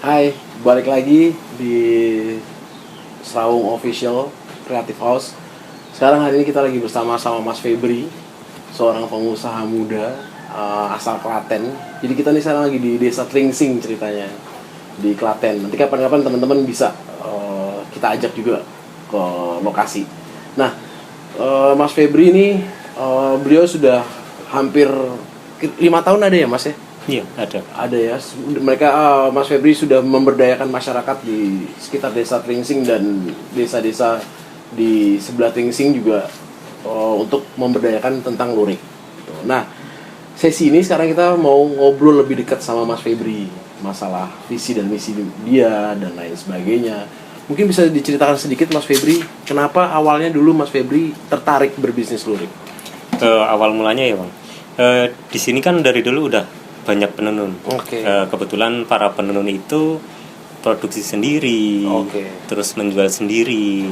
Hai, balik lagi di Sraung Official Creative House. Sekarang hari ini kita lagi bersama Mas Febri, seorang pengusaha muda asal Klaten. Jadi kita nih sekarang lagi di Desa Tringsing ceritanya, di Klaten. Nanti kapan-kapan teman-teman bisa kita ajak juga ke lokasi. Nah, Mas Febri ini beliau sudah hampir 5 tahun ada ya Mas ya? Iya, ada. Ada ya. Mereka Mas Febri sudah memberdayakan masyarakat di sekitar Desa Tringsing dan desa-desa di sebelah Tringsing juga untuk memberdayakan tentang lurik. Nah, sesi ini sekarang kita mau ngobrol lebih dekat sama Mas Febri, masalah visi dan misi dia dan lain sebagainya. Mungkin bisa diceritakan sedikit Mas Febri, kenapa awalnya dulu Mas Febri tertarik berbisnis lurik? Awal mulanya ya Bang, di sini kan dari dulu udah banyak penenun. Oke. Kebetulan para penenun itu produksi sendiri, terus menjual sendiri.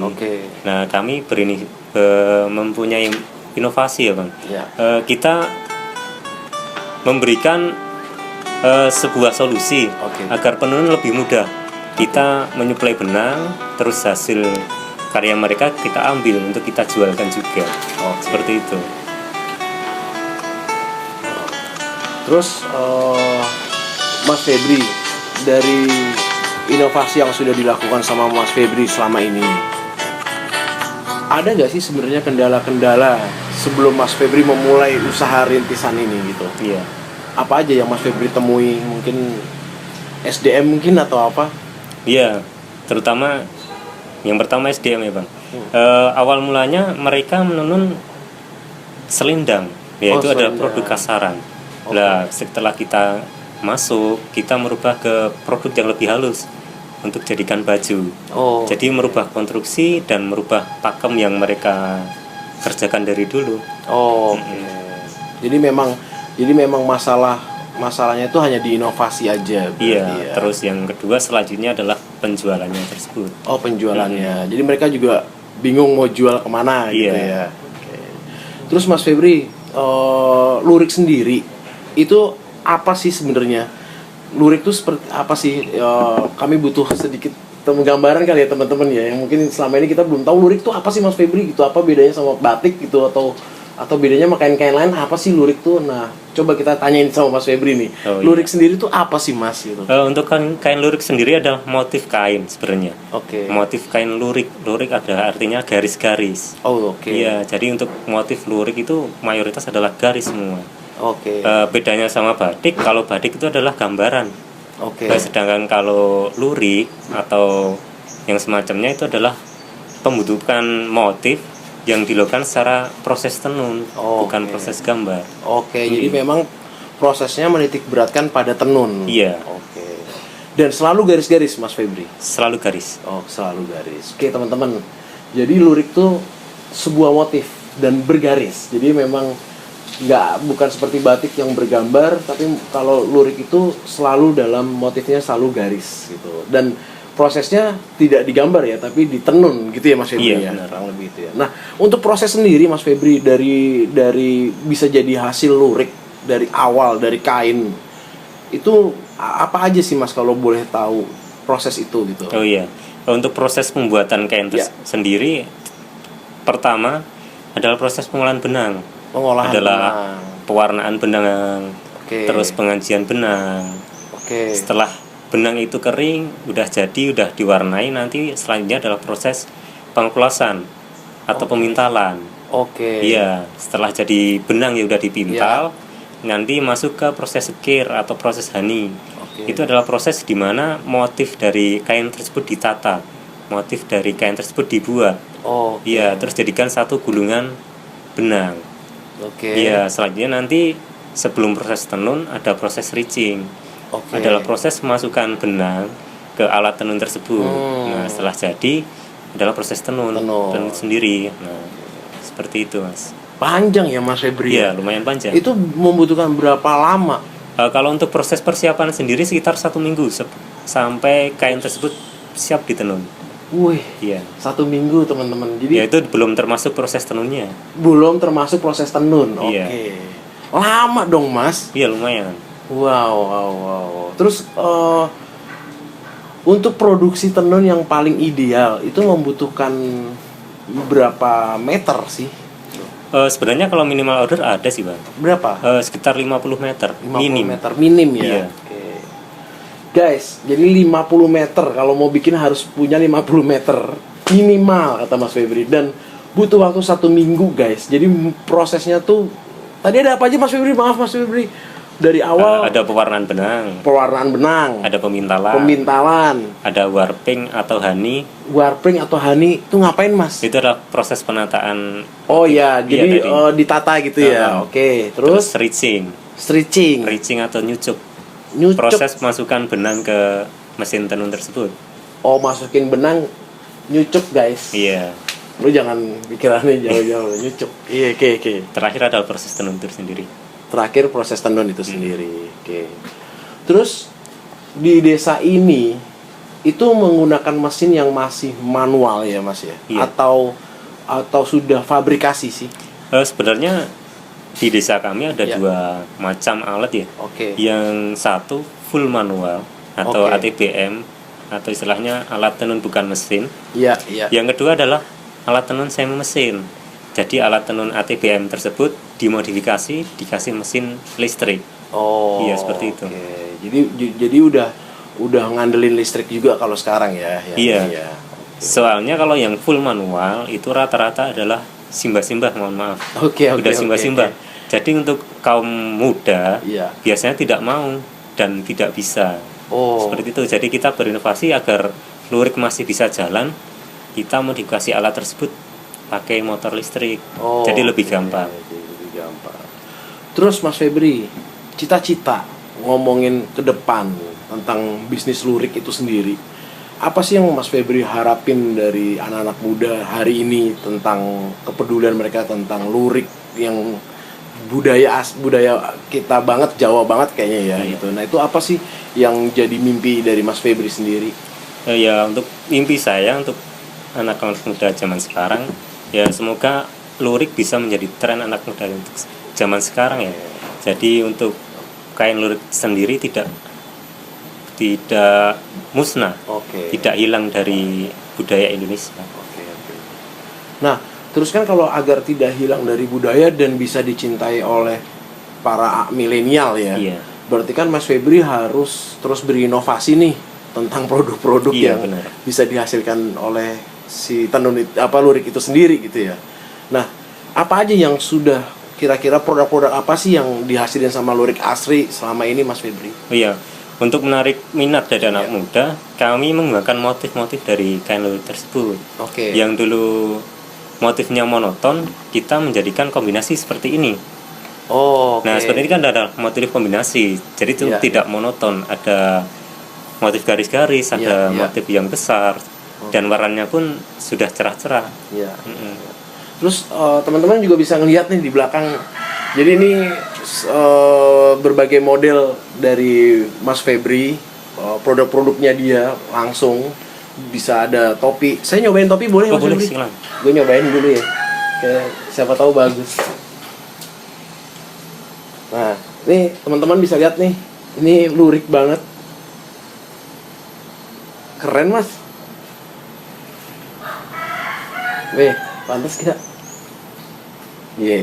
Nah, kami mempunyai inovasi ya Bang. Ya. Kita memberikan sebuah solusi agar penenun lebih mudah. Kita menyuplai benang, terus hasil karya mereka kita ambil untuk kita jualkan juga. Seperti itu. Terus Mas Febri, dari inovasi yang sudah dilakukan sama Mas Febri selama ini, ada nggak sih sebenarnya kendala-kendala sebelum Mas Febri memulai usaha rintisan ini gitu? Iya. Apa aja yang Mas Febri temui? Mungkin SDM mungkin atau apa? Iya, terutama yang pertama SDM ya Bang. Awal mulanya mereka menenun selendang, yaitu ada produk kasaran. Nah, setelah kita masuk, kita merubah ke produk yang lebih halus untuk jadikan baju. Jadi merubah konstruksi dan merubah pakem yang mereka kerjakan dari dulu. Jadi memang masalahnya itu hanya di inovasi aja. Iya. Terus yang kedua selanjutnya adalah penjualannya tersebut. Penjualannya. Jadi mereka juga bingung mau jual kemana gitu ya. Terus Mas Febri, lurik sendiri itu apa sih sebenarnya? Lurik itu seperti apa sih? Kami butuh sedikit gambaran kali ya teman-teman ya, yang mungkin selama ini kita belum tahu lurik itu apa sih Mas Febri gitu, apa bedanya sama batik gitu, atau bedanya sama kain-kain lain, apa sih lurik tuh? Nah, coba kita tanyain sama Mas Febri nih. Lurik sendiri tuh apa sih Mas gitu? Untuk kain lurik sendiri adalah motif kain sebenarnya. Motif kain lurik ada artinya garis-garis. Iya, jadi untuk motif lurik itu mayoritas adalah garis semua. Bedanya sama batik, kalau batik itu adalah gambaran. Sedangkan kalau lurik atau yang semacamnya itu adalah pembentukan motif yang dilakukan secara proses tenun, bukan proses gambar. Jadi memang prosesnya menitik beratkan pada tenun. Iya. Dan selalu garis-garis Mas Febri? Selalu garis. Selalu garis. Teman-teman, jadi lurik tuh sebuah motif dan bergaris. Jadi memang bukan seperti batik yang bergambar, tapi kalau lurik itu selalu dalam motifnya selalu garis gitu. Dan prosesnya tidak digambar ya, tapi ditenun gitu ya Mas Febri. Iya, ya, kurang lebih itu ya. Nah, untuk proses sendiri Mas Febri dari bisa jadi hasil lurik dari awal dari kain itu apa aja sih Mas, kalau boleh tahu proses itu gitu? Untuk proses pembuatan kain sendiri, pertama adalah proses pengolahan benang. Pewarnaan benang, terus pengajian benang. Setelah benang itu kering, udah diwarnai, nanti selanjutnya adalah proses pengkulasan atau pemintalan. Iya, setelah jadi benang ya udah dipintal, nanti masuk ke proses sekir atau proses hani. Itu adalah proses di mana motif dari kain tersebut ditata, motif dari kain tersebut dibuat. Iya, terus jadikan satu gulungan benang. Iya, selanjutnya nanti sebelum proses tenun ada proses riching. Adalah proses memasukkan benang ke alat tenun tersebut. Nah, setelah jadi adalah proses tenun sendiri. Nah, seperti itu Mas. Panjang ya Mas Febri? Iya, lumayan panjang. Itu membutuhkan berapa lama? Kalau untuk proses persiapan sendiri sekitar 1 minggu sampai kain tersebut siap ditenun. Iya. 1 minggu teman-teman. Jadi itu belum termasuk proses tenunnya. Belum termasuk proses tenun. Lama dong Mas. Iya, lumayan. Wow. Terus Untuk produksi tenun yang paling ideal itu membutuhkan berapa meter sih? Sebenarnya kalau minimal order ada sih Bang. Berapa? Sekitar 50 meter 50 minim. meter minim ya. Iya. Oke. Guys, jadi 50 meter kalau mau bikin harus punya 50 meter minimal kata Mas Febri, dan butuh waktu 1 minggu guys. Jadi prosesnya tuh tadi ada apa aja Mas Febri? Maaf Mas Febri. Dari awal Ada pewarnaan benang, ada pemintalan, ada warping atau honey itu ngapain Mas? Itu adalah proses penataan. Oh ya, jadi ditata gitu ya. Oke, terus stretching atau nyucuk. Proses masukkan benang ke mesin tenun tersebut. Oh, masukin benang nyucuk guys. Iya. Lu jangan pikirannya jauh-jauh nyucuk. Iya, oke. Terakhir adalah proses tenun itu sendiri. Terakhir proses tenun itu sendiri. Oke. Terus di desa ini itu menggunakan mesin yang masih manual ya Mas ya? Iya. Atau sudah fabrikasi sih? Sebenarnya di desa kami ada dua macam alat ya. Oke. Yang satu full manual atau ATBM atau istilahnya alat tenun bukan mesin. Iya. Yang kedua adalah alat tenun semi mesin. Jadi alat tenun ATBM tersebut dimodifikasi dikasih mesin listrik. Oh. Iya seperti itu. Jadi udah ngandelin listrik juga kalau sekarang ya. Iya. Soalnya kalau yang full manual itu rata-rata adalah simbah-simbah, mohon maaf. Udah simbah-simbah. Jadi untuk kaum muda biasanya tidak mau dan tidak bisa. Seperti itu. Jadi kita berinovasi agar lurik masih bisa jalan. Kita modifikasi alat tersebut pakai motor listrik. Jadi lebih gampang. Terus Mas Febri, cita-cita ngomongin ke depan tentang bisnis lurik itu sendiri. Apa sih yang Mas Febri harapin dari anak-anak muda hari ini tentang kepedulian mereka tentang lurik yang budaya kita banget, Jawa banget kayaknya ya gitu. Nah, itu apa sih yang jadi mimpi dari Mas Febri sendiri? Ya, untuk mimpi saya untuk anak-anak muda zaman sekarang, ya semoga lurik bisa menjadi tren anak muda untuk zaman sekarang ya. Jadi untuk kain lurik sendiri tidak musnah, tidak hilang dari budaya Indonesia. Nah, terus kan kalau agar tidak hilang dari budaya dan bisa dicintai oleh para milenial ya, berarti kan Mas Febri harus terus berinovasi nih tentang produk-produk yang bisa dihasilkan oleh si tenun lurik itu sendiri gitu ya. Nah, apa aja yang sudah kira-kira produk-produk apa sih yang dihasilkan sama lurik asri selama ini Mas Febri? Untuk menarik minat dari anak muda, kami menggunakan motif-motif dari kain lurik tersebut. Yang dulu motifnya monoton, kita menjadikan kombinasi seperti ini. Nah, seperti ini kan ada motif kombinasi, jadi itu tidak monoton. Ada motif garis-garis, ada motif yang besar, dan warnanya pun sudah cerah-cerah. Terus teman-teman juga bisa ngelihat nih di belakang. Jadi ini berbagai model dari Mas Febri, produk-produknya dia langsung bisa ada topi. Saya nyobain topi boleh Mas Febri? Gue nyobain dulu ya. Kayak siapa tahu bagus. Nah, nih teman-teman bisa lihat nih. Ini lurik banget. Keren Mas. Pantas gak? Iya.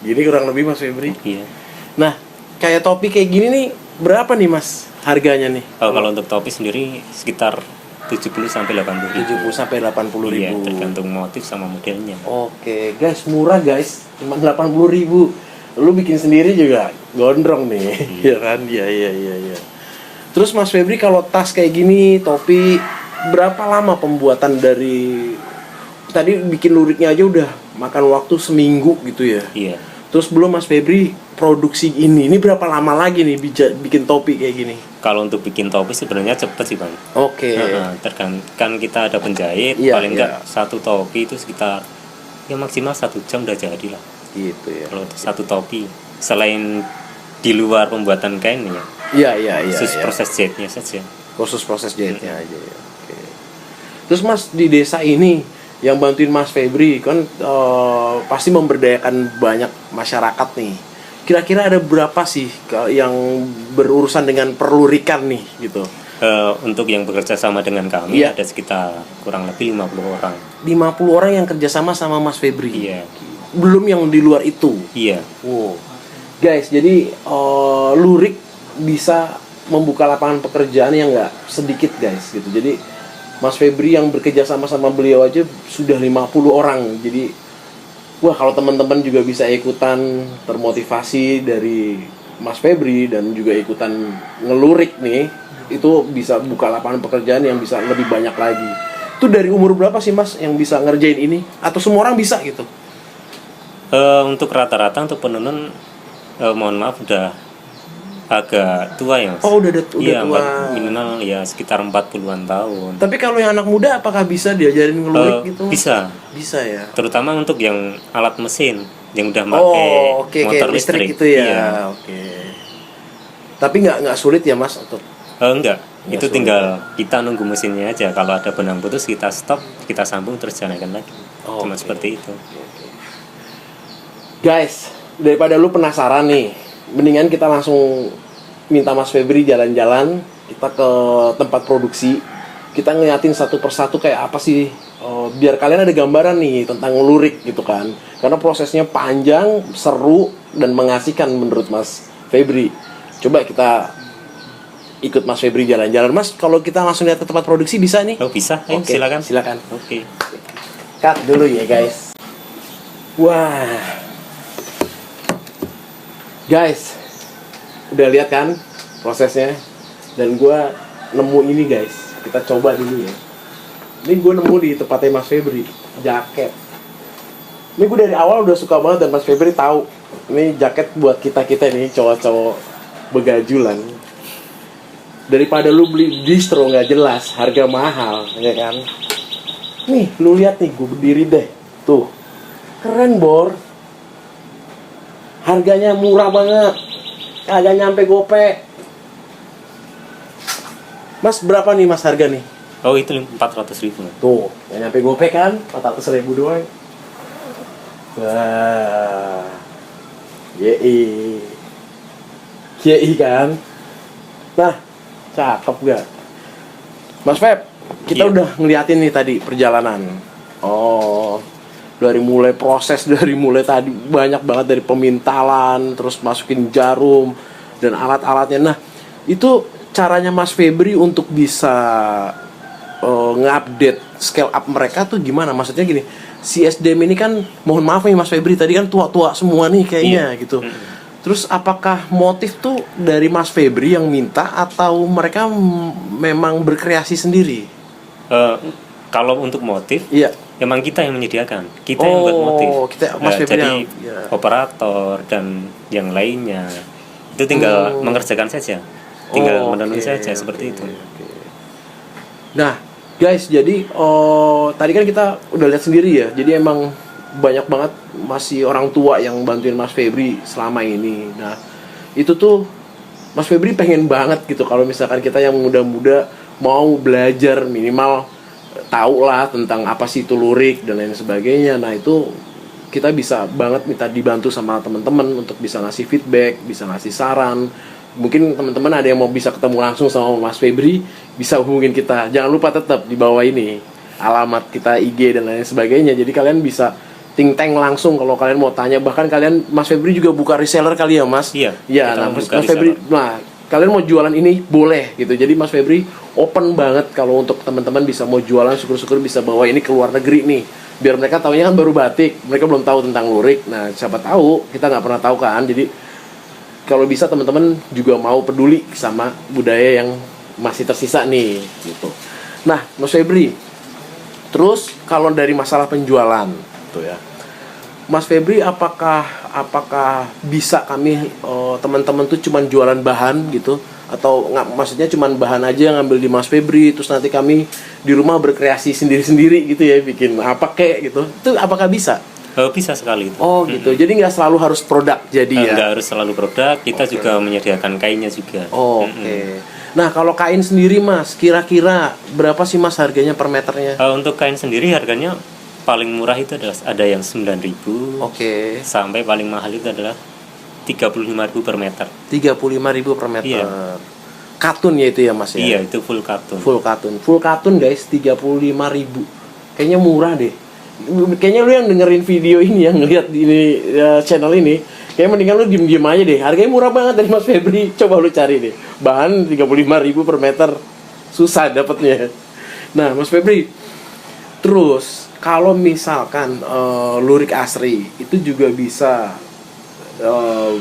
Gini kurang lebih Mas Febri. Nah, kayak topi kayak gini nih berapa nih Mas harganya nih? Kalau untuk topi sendiri sekitar 70 sampai 80 ribu. 70 sampai 80 ribu. Iya, tergantung motif sama modelnya. Guys, murah guys, cuma 80 ribu. Lu bikin sendiri juga gondrong nih, ya kan? Iya. Terus Mas Febri kalau tas kayak gini, topi, berapa lama pembuatan dari tadi bikin luriknya aja udah makan waktu seminggu gitu ya? Iya. Terus belum Mas Febri produksi ini berapa lama lagi nih bikin topi kayak gini? Kalau untuk bikin topi sebenarnya cepet sih Bang. Kan kita ada penjahit, paling enggak satu topi itu sekitar maksimal 1 jam udah jadi lah. Gitu ya. Kalau untuk satu topi, selain di luar pembuatan kain ya. Iya. Khusus proses jahitnya saja. Khusus proses jahitnya aja ya. Terus Mas di desa ini yang bantuin Mas Febri kan pasti memberdayakan banyak masyarakat nih. Kira-kira ada berapa sih yang berurusan dengan perlurikan nih gitu? Untuk yang bekerja sama dengan kami Iya. ada sekitar kurang lebih 50 orang. 50 orang yang kerjasama sama Mas Febri. Iya. Belum yang di luar itu. Iya. Wow. Guys, jadi Lurik bisa membuka lapangan pekerjaan yang nggak sedikit guys gitu. Jadi Mas Febri yang bekerja sama beliau aja sudah 50 orang. Jadi wah, kalau teman-teman juga bisa ikutan termotivasi dari Mas Febri dan juga ikutan ngelurik nih, itu bisa buka lapangan pekerjaan yang bisa lebih banyak lagi. Itu dari umur berapa sih Mas yang bisa ngerjain ini? Atau semua orang bisa gitu? Untuk rata-rata untuk penenun mohon maaf udah agak tua ya Mas. Oh, udah Iya, tua. minimal ya sekitar 40-an tahun. Tapi kalau yang anak muda apakah bisa diajarin ngelurik gitu? Bisa. Bisa ya. Terutama untuk yang alat mesin yang udah pakai motor listrik gitu ya. Iya. Oke. Tapi nggak sulit ya Mas untuk Enggak, Nggak itu sulit. tinggal kita nunggu mesinnya aja. Kalau ada benang putus kita stop, kita sambung terus jalankan lagi. Oh, Cuma oke. seperti itu. Guys, daripada lu penasaran nih, mendingan kita langsung minta Mas Febri jalan-jalan, kita ke tempat produksi, kita ngeliatin satu persatu kayak apa sih, biar kalian ada gambaran nih tentang ngelurik gitu kan. Karena prosesnya panjang, seru, dan mengasihkan menurut Mas Febri. Coba kita ikut Mas Febri jalan-jalan. Mas, kalau kita langsung lihat ke tempat produksi bisa nih? Oh bisa, Oke, silakan. silakan. Oke. Cut dulu ya guys. Wah, guys, udah lihat kan prosesnya? Dan gue nemu ini guys. Kita coba dulu ya. Ini gue nemu di tempatnya Mas Febri, jaket. Ini gue dari awal udah suka banget dan Mas Febri tahu. Ini jaket buat kita nih cowok-cowok begajulan. Daripada lu beli distro nggak jelas, harga mahal, ya kan? Nih, lu lihat nih, gue berdiri deh. Tuh, keren bor. Harganya murah banget, kagak nyampe gope. Mas, berapa nih Mas harga nih? Oh itu 400.000. Tuh, nggak nyampe gope kan? 400.000 doang. Wah, yei kan? Nah, cakep gak? Mas Feb, kita Iya. udah ngeliatin nih tadi perjalanan. Oh, dari mulai proses, dari mulai tadi banyak banget dari pemintalan, terus masukin jarum dan alat-alatnya. Nah, itu caranya Mas Febri untuk bisa nge-update scale up mereka tuh gimana? Maksudnya gini, si SDM ini kan, mohon maaf nih Mas Febri, tadi kan tua-tua semua nih kayaknya gitu. Terus apakah motif tuh dari Mas Febri yang minta atau mereka memang berkreasi sendiri? Kalau untuk motif, Iya. emang kita yang menyediakan, kita yang buat motif. Mas Febri jadi yang- ya. operator dan yang lainnya itu tinggal mengerjakan saja, tinggal menenun saja seperti itu. Nah, guys, jadi tadi kan kita udah lihat sendiri ya. Jadi emang banyak banget masih orang tua yang bantuin Mas Febri selama ini. Nah, itu tuh Mas Febri pengen banget gitu kalau misalkan kita yang muda-muda mau belajar minimal tahu lah tentang apa sih itu lurik dan lain sebagainya. Nah, itu kita bisa banget minta dibantu sama teman-teman untuk bisa ngasih feedback, bisa ngasih saran. Mungkin teman-teman ada yang mau bisa ketemu langsung sama Mas Febri, bisa hubungin kita. Jangan lupa tetap di bawah ini alamat kita, IG dan lain sebagainya. Jadi kalian bisa ting teng langsung kalau kalian mau tanya. Bahkan kalian, Mas Febri juga buka reseller kali ya Mas? Iya, Ya, kita nah, buka Mas Febri, reseller. nah kalian mau jualan ini boleh gitu. Jadi Mas Febri open banget kalau untuk teman-teman bisa mau jualan, syukur-syukur bisa bawa ini ke luar negeri nih. Biar mereka taunya kan baru batik, mereka belum tahu tentang lurik. Nah, siapa tahu, kita nggak pernah tahu kan. Jadi kalau bisa teman-teman juga mau peduli sama budaya yang masih tersisa nih gitu. Nah, Mas Febri, terus kalau dari masalah penjualan tuh ya, Mas Febri apakah bisa kami teman-teman tuh cuman jualan bahan gitu, atau nggak, maksudnya cuman bahan aja yang ngambil di Mas Febri, terus nanti kami di rumah berkreasi sendiri-sendiri gitu ya, bikin apa kek gitu, itu apakah bisa? Bisa sekali itu. Oh gitu, jadi nggak selalu harus produk jadi ya? Nggak harus selalu produk, kita juga menyediakan kainnya juga. Oke. Nah, kalau kain sendiri Mas, kira-kira berapa sih Mas harganya per meternya? Untuk kain sendiri harganya paling murah itu adalah ada yang 9.000 Oke. sampai paling mahal itu adalah 35.000 per meter. 35.000 per meter. Iya. katun ya itu ya Mas ya? Iya, itu full katun. Full katun guys, 35.000. Kayaknya murah deh. Kayaknya lu yang dengerin video ini, yang ngeliat ini channel ini, kayak mendingan lu diem-diem aja deh. Harganya murah banget dari Mas Febri. Coba lu cari deh. Bahan 35.000 per meter. Susah dapetnya. Nah, Mas Febri, terus kalau misalkan Lurik Asri itu juga bisa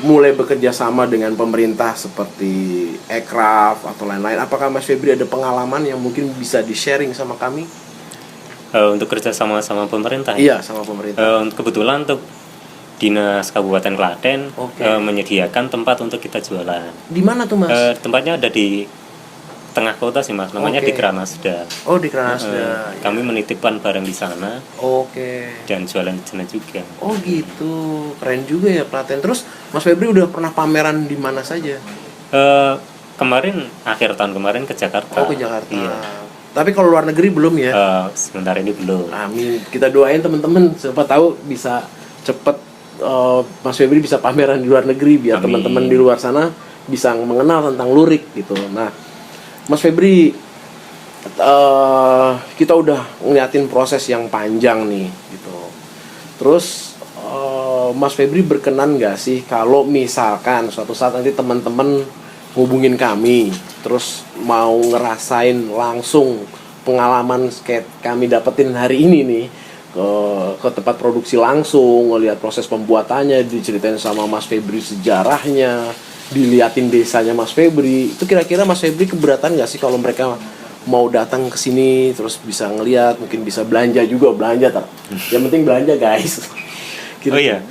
mulai bekerja sama dengan pemerintah seperti Ekraf atau lain-lain. Apakah Mas Febri ada pengalaman yang mungkin bisa di-sharing sama kami? Untuk kerja sama pemerintah? Iya, sama pemerintah. Kebetulan untuk Dinas Kabupaten Klaten menyediakan tempat untuk kita jualan. Di mana tuh Mas? Tempatnya ada di tengah kota sih Mas, namanya di Kranasda. Oh, di Kranasda. Kami menitipkan barang di sana. Dan jualan di sana juga. Oh gitu, keren juga ya Klaten. Terus Mas Febri udah pernah pameran di mana saja? Kemarin akhir tahun kemarin ke Jakarta. Oh, ke Jakarta. Iya. Tapi kalau luar negeri belum ya? Sebentar ini belum. Amin. Kita doain teman-teman, siapa tahu bisa cepet Mas Febri bisa pameran di luar negeri biar teman-teman di luar sana bisa mengenal tentang lurik gitu. Nah, Mas Febri, kita udah ngeliatin proses yang panjang nih gitu. Terus Mas Febri berkenan nggak sih kalau misalkan suatu saat nanti teman-teman hubungin kami, terus mau ngerasain langsung pengalaman kayak kami dapetin hari ini nih, ke tempat produksi langsung, ngeliat proses pembuatannya, diceritain sama Mas Febri sejarahnya, diliatin desanya Mas Febri. Itu kira-kira Mas Febri keberatan nggak sih kalau mereka mau datang ke sini terus bisa ngeliat, mungkin bisa belanja juga, yang penting belanja guys. Oh iya,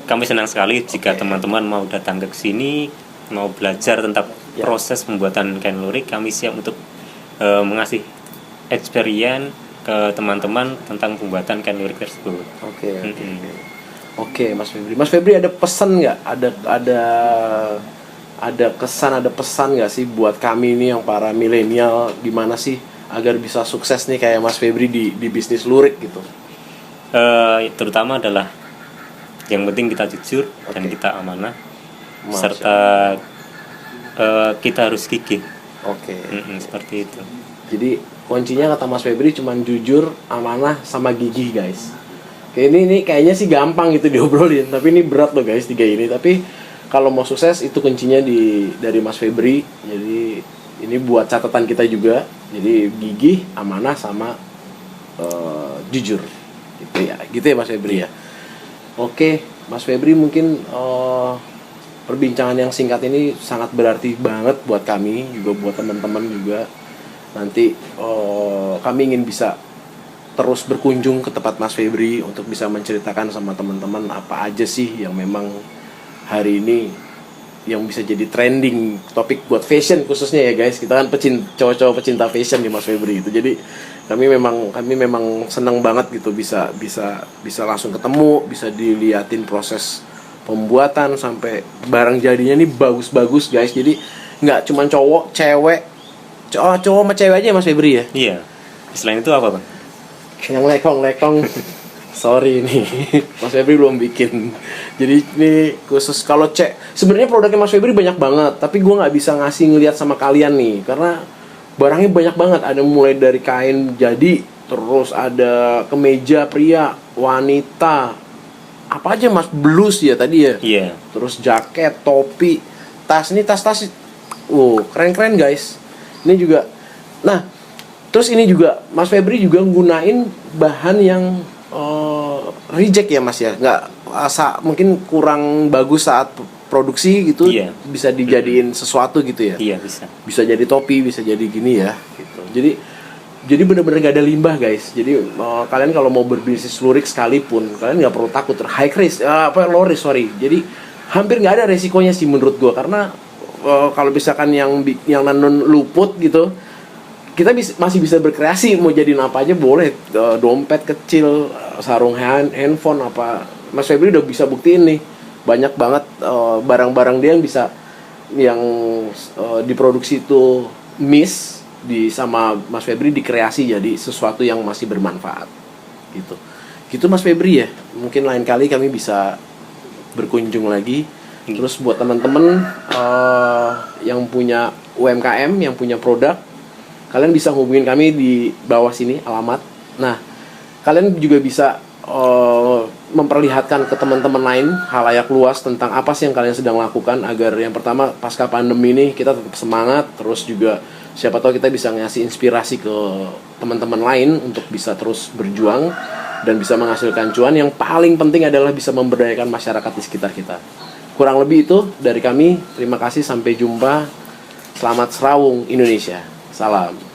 kami senang sekali jika teman-teman mau datang ke sini, mau belajar tentang proses pembuatan kain lurik. Kami siap untuk mengasih experience ke teman-teman tentang pembuatan kain lurik tersebut. Oke, Mas Febri. Mas Febri ada pesan nggak? Ada kesan, ada pesan nggak sih buat kami ini yang para milenial, gimana sih agar bisa sukses nih kayak Mas Febri di bisnis lurik gitu? Terutama adalah yang penting kita jujur dan kita amanah, serta kita harus gigih. Seperti itu. Jadi kuncinya kata Mas Febri cuman jujur, amanah, sama gigih guys. Ini kayaknya sih gampang gitu diobrolin, tapi ini berat loh guys 3 ini. Tapi kalau mau sukses itu kuncinya dari Mas Febri. Jadi ini buat catatan kita juga. Jadi gigih, amanah, sama jujur. Gitu ya Mas Febri ya. Oke, Mas Febri, mungkin perbincangan yang singkat ini sangat berarti banget buat kami, juga buat teman-teman juga. Nanti kami ingin bisa terus berkunjung ke tempat Mas Febri untuk bisa menceritakan sama teman-teman apa aja sih yang memang hari ini yang bisa jadi trending topik buat fashion khususnya ya guys. Kita kan cowok-cowok pecinta fashion di Mas Febri itu. Jadi kami memang senang banget gitu bisa langsung ketemu, bisa diliatin proses pembuatan sampai barang jadinya nih bagus-bagus guys. Jadi nggak cuma cowok, cewek, cowok sama cewek aja Mas Febri ya? Iya. Selain itu apa Bang? Yang lekong sorry nih Mas Febri belum bikin. Jadi ini khusus kalau sebenarnya produknya Mas Febri banyak banget, tapi gue nggak bisa ngasih ngeliat sama kalian nih karena barangnya banyak banget. Ada mulai dari kain jadi, terus ada kemeja pria, wanita, apa aja Mas, blus ya tadi ya. Iya. Terus jaket, topi, tas. Ini tas-tas, keren-keren guys. Ini juga. Nah, terus ini juga Mas Febri juga nggunain bahan yang reject ya Mas ya, nggak mungkin kurang bagus saat produksi gitu. Iya. Bisa dijadiin sesuatu gitu ya. Iya, bisa jadi topi, bisa jadi gini ya gitu. Jadi benar-benar nggak ada limbah guys. Jadi kalian kalau mau berbisnis lurik sekalipun kalian nggak perlu takut high risk, low risk. Jadi hampir nggak ada resikonya sih menurut gua, karena kalau misalkan yang non luput gitu, kita masih bisa berkreasi, mau jadiin apa aja boleh, dompet kecil, sarung handphone apa. Mas Febri udah bisa buktiin nih, banyak banget barang-barang dia yang diproduksi itu sama Mas Febri dikreasi jadi sesuatu yang masih bermanfaat gitu Mas Febri ya. Mungkin lain kali kami bisa berkunjung lagi Terus buat teman-teman yang punya UMKM, yang punya produk, kalian bisa hubungin kami di bawah sini alamat. Nah, kalian juga bisa memperlihatkan ke teman-teman lain halayak luas tentang apa sih yang kalian sedang lakukan, agar yang pertama pasca pandemi ini kita tetap semangat, terus juga siapa tahu kita bisa ngasih inspirasi ke teman-teman lain untuk bisa terus berjuang dan bisa menghasilkan cuan. Yang paling penting adalah bisa memberdayakan masyarakat di sekitar kita. Kurang lebih itu dari kami. Terima kasih, sampai jumpa. Selamat Serawung Indonesia. Salam.